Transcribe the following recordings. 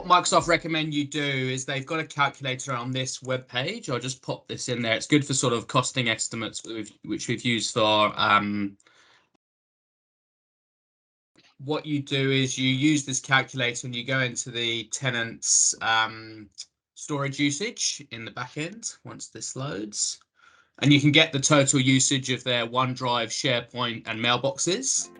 what Microsoft recommend you do is they've got a calculator on this web page. I'll just pop this in there. It's good for sort of costing estimates, which we've used for. What you do is you use this calculator and you go into the tenant's storage usage in the back end once this loads. And you can get the total usage of their OneDrive, SharePoint, and mailboxes.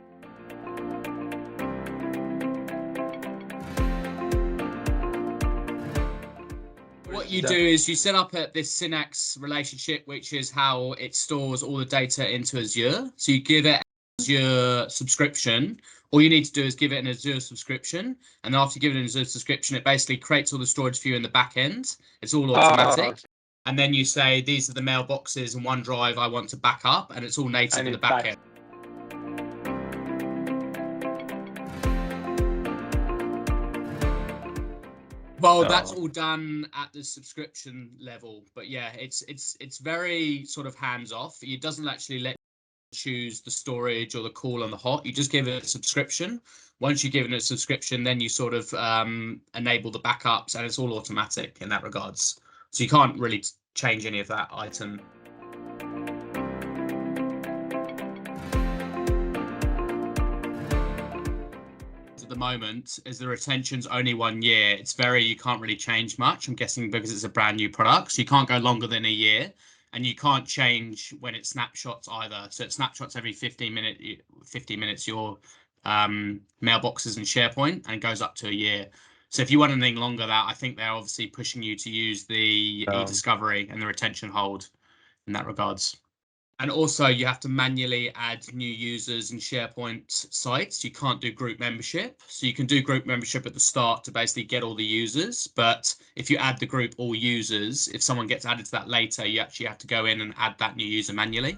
What you do is you set up this Synapse relationship, which is how it stores all the data into Azure. So you give it Azure subscription. All you need to do is give it an Azure subscription. And after you give it an Azure subscription, it basically creates all the storage for you in the back end. It's all automatic. And then you say, these are the mailboxes and OneDrive I want to back up, and it's all native in the back end. Well, that's all done at the subscription level, but yeah, it's very sort of hands off. It doesn't actually let you choose the storage or the cool and the hot. You just give it a subscription. Once you give it a subscription, then you sort of enable the backups, and it's all automatic in that regards. So you can't really change any of that item. At the moment, as the retention's only 1 year, you can't really change much. I'm guessing because it's a brand new product, so you can't go longer than a year, and you can't change when it snapshots either. So it snapshots every 50 minutes your mailboxes and SharePoint, and it goes up to a year. So if you want anything longer, that I think they're obviously pushing you to use the e-discovery and the retention hold in that regards. And also you have to manually add new users in SharePoint sites. You can't do group membership. So you can do group membership at the start to basically get all the users. But if you add the group all users, if someone gets added to that later, you actually have to go in and add that new user manually.